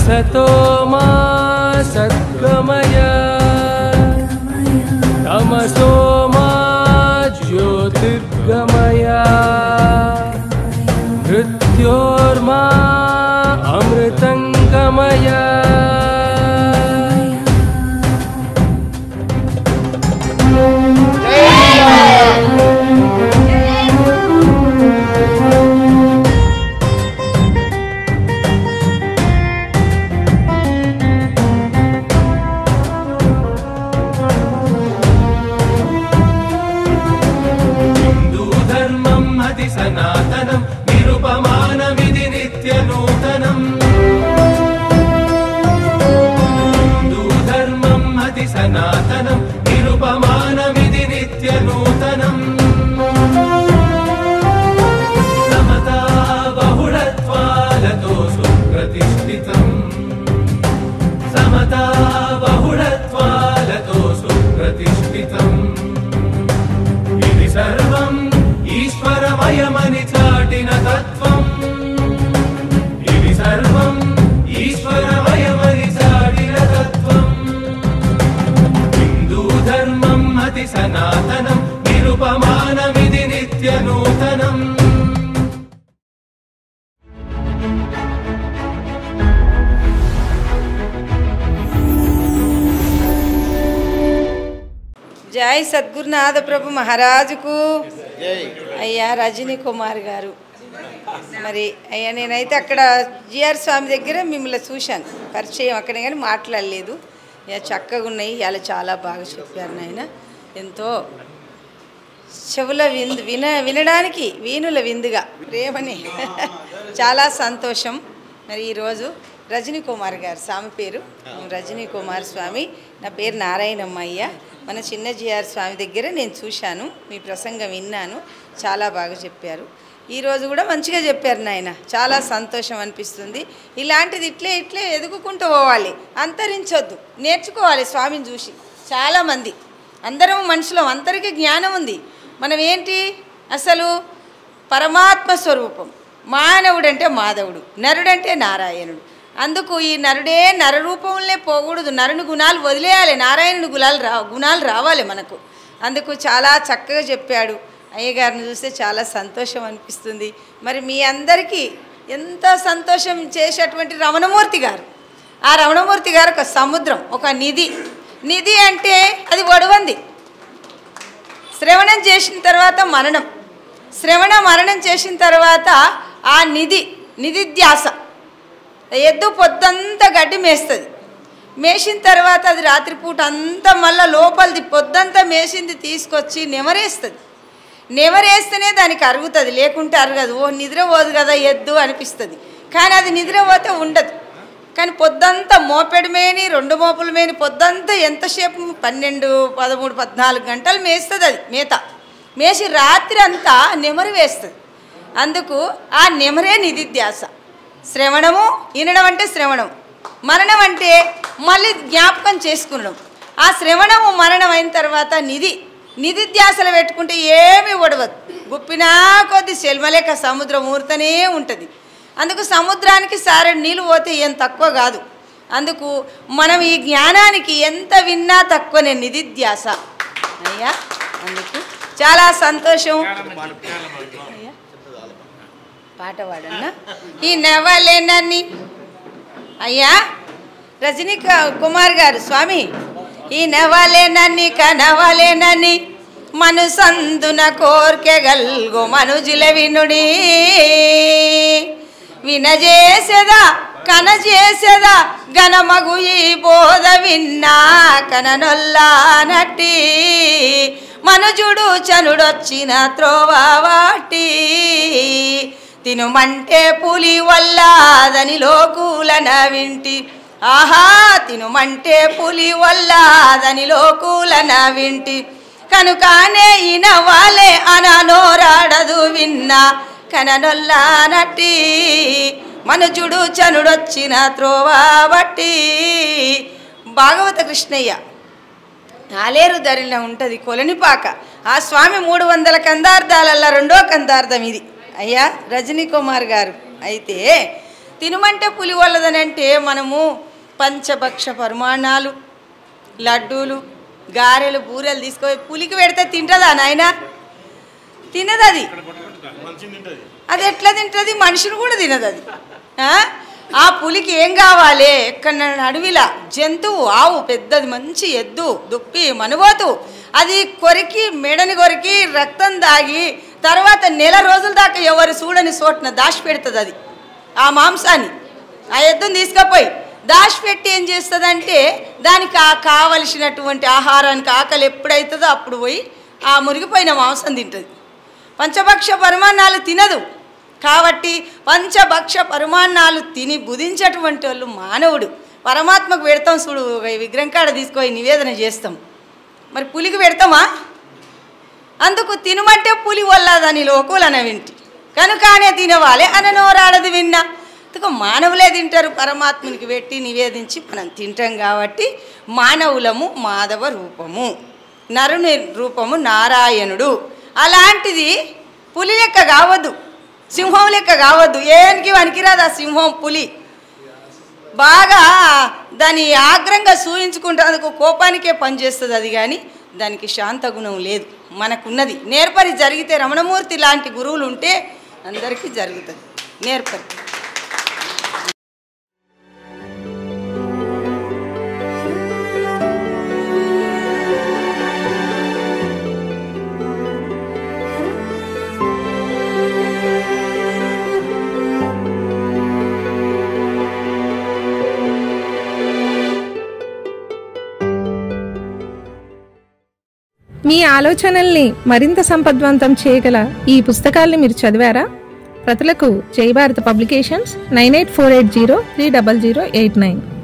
असतो मा सद्गमय तमसो मा ज्योतिर्गमय मृत्योर्मा अमृतंगमय सनातनं निरुपमानमिति नित्यनूतनम् हिन्दूधर्मम् अति सनातनं निरुपमानमिति नित्यनूतनम् समता बहुळत्वालतो सुप्रतिष्ठितम् समता बहुळत्वालतो सुप्रतिष्ठितम् इति सर्वम् ईश्वरमयमनि चाटिन तत्त्वम् इति सर्वम् ईश्वरमयमनि चाटिन तत्त्वम् हिन्दूधर्मम् अति सनातनं निरुपमानमिति नित्यनूतनम् जय सद्गुरुनाथ प्रभु महाराज को అయ్యా రజనీ కుమార్ గారు మరి అయ్యా నేనైతే అక్కడ జిఆర్ స్వామి దగ్గర మిమ్మల్ని చూశాను పరిచయం అక్కడ కానీ మాట్లాడలేదు ఇక చక్కగా ఉన్నాయి ఇలా చాలా బాగా చెప్పారు నాయన ఎంతో చెవుల వినడానికి వీణుల విందుగా ప్రేమని చాలా సంతోషం మరి ఈరోజు రజనీ కుమార్ గారు స్వామి పేరు రజనీ కుమార్ స్వామి నా పేరు నారాయణమ్మ అయ్యా మన చిన్న జిఆర్ స్వామి దగ్గర నేను చూశాను మీ ప్రసంగం విన్నాను చాలా బాగా చెప్పారు ఈరోజు కూడా మంచిగా చెప్పారు నాయన చాలా సంతోషం అనిపిస్తుంది ఇలాంటిది ఇట్లే ఎదుగుకుంటూ పోవాలి అంతరించొద్దు నేర్చుకోవాలి స్వామిని చూసి చాలామంది అందరం మనుషులు అందరికీ జ్ఞానం ఉంది మనం ఏంటి అసలు పరమాత్మ స్వరూపం మానవుడంటే మాధవుడు నరుడంటే నారాయణుడు అందుకు ఈ నరుడే నరరూపంలో పోకూడదు నరుని గుణాలు వదిలేయాలి నారాయణుని గుణాలు రావాలి మనకు అందుకు చాలా చక్కగా చెప్పాడు అయ్యగారిని చూస్తే చాలా సంతోషం అనిపిస్తుంది మరి మీ అందరికీ ఎంత సంతోషం చేసేటువంటి రమణమూర్తి గారు ఆ రమణమూర్తి గారు ఒక సముద్రం ఒక నిధి అంటే అది ఒడవంది శ్రవణం చేసిన తర్వాత మరణం చేసిన తర్వాత ఆ నిధిధ్యాస ఎద్దు పొద్దంతా గడ్డి మేసిన తర్వాత అది రాత్రిపూట అంతా మళ్ళీ లోపలిది పొద్దంతా మేసింది తీసుకొచ్చి నెమరేస్తేనే దానికి అరుగుతుంది లేకుంటే అరగదు నిద్రపోదు కదా ఎద్దు అనిపిస్తుంది కానీ అది నిద్రపోతే ఉండదు కానీ పొద్దంతా మోపెడు మేని 2 మోపులు మేని పొద్దంతా ఎంతసేపు 12, 13, 14 గంటలు మేస్తుంది అది మేసి రాత్రి అంతా నెమరు వేస్తుంది అందుకు ఆ నెమరే నిధిధ్యాస శ్రవణము వినడం అంటే శ్రవణం మరణం అంటే మళ్ళీ జ్ఞాపకం చేసుకునడం ఆ శ్రవణము మరణం అయిన తర్వాత నిధిధ్యాసలు పెట్టుకుంటే ఏమీ ఒడవదు గుప్పినా కొద్ది సెల్మలేక సముద్రం ఊరుతూనే ఉంటుంది అందుకు సముద్రానికి సారెడు నీళ్ళు పోతే ఏం తక్కువ కాదు అందుకు మనం ఈ జ్ఞానానికి ఎంత విన్నా తక్కువనే నిధిధ్యాస అయ్యా అందుకు చాలా సంతోషం అయ్యా పాట పాడన్నా ఈ నవలేనని అయ్యా రజనీ కుమార్ గారు స్వామి ఈ నవలేనని కనవలేనని మనసందున కోర్కెగల్గు మనుజుల వినుడి వినజేసెదా కనజేసెదా గణమగు ఈ బోధ విన్నా కననొల్లా నట్టి మనుజుడు చనుడొచ్చిన త్రోవాటి తినుమంటే పులి వల్లాదని లోకులన వింటి ఆహా తినుమంటే పులి వల్లాదని లోకులన వింటి కనుకానే ఇనవాలే అననోరాడదు విన్నా కననొల్లా నట్టి మనుజుడు చనుడొచ్చిన త్రోవాబట్టి భాగవత కృష్ణయ్య నాలేరు ధరలో ఉంటుంది కొలనిపాక ఆ స్వామి 300 కందార్థాలల్లో 2వ కందార్థం ఇది అయ్యా రజనీ కుమార్ గారు అయితే తినుమంటే పులి వల్లదని అంటే మనము పంచభక్ష పరిమాణాలు లడ్డూలు గారెలు బూరెలు తీసుకొని పులికి పెడితే తింటుందా నాయన? తినదు అది. అది ఎట్లా తింటుంది? మనిషిని కూడా తినదు అది. ఆ పులికి ఏం కావాలి? ఎక్కడ అడవిలా జంతువు, ఆవు పెద్దది, మంచి ఎద్దు, దుప్పి, మనుబోతు, అది కొరికి మెడని కొరికి రక్తం దాగి తర్వాత నెల రోజుల దాకా ఎవరు చూడని చోటున దాచిపెడుతుంది అది ఆ మాంసాన్ని. ఆ ఎద్దుని తీసుకుపోయి దాచిపెట్టి ఏం చేస్తుందంటే దానికి కావలసినటువంటి ఆహారానికి ఆకలి ఎప్పుడైతుందో అప్పుడు పోయి ఆ మురిగిపోయిన మాంసం తింటుంది. పంచభక్ష పరిమాణాలు తినదు. కాబట్టి పంచభక్ష పరిమాణాలు తిని బుధించేటువంటి వాళ్ళు మానవుడు. పరమాత్మకు పెడతాం చూడు, విగ్రహం కాడ తీసుకొని నివేదన చేస్తాం, మరి పులికి పెడతామా? అందుకు తినమంటే పులి వల్లదని లోకులన వింటి కనుకనే తినవాలి అని నోరాడది విన్నా. అందుకు మానవులే తింటారు, పరమాత్మనికి పెట్టి నివేదించి మనం తింటాం. కాబట్టి మానవులము మాధవ రూపము, నరుని రూపము నారాయణుడు. అలాంటిది పులి లెక్క కావద్దు, సింహం లెక్క కావద్దు. ఏనికి వనికిరాదు ఆ సింహం పులి. బాగా దాని ఆగ్రంగా సూయించుకుంటేందుకు కోపానికే పనిచేస్తుంది అది, కానీ దానికి శాంత గుణం లేదు. మనకున్నది నేర్పరి జరిగితే రమణమూర్తి లాంటి గురువులు ఉంటే అందరికీ జరుగుతుంది నేర్పరి. మీ ఆలోచనల్ని మరింత సంపద్వంతం చేయగల ఈ పుస్తకాల్ని మీరు చదివారా? ప్రతులకు జై భారత పబ్లికేషన్స్ 9848030089.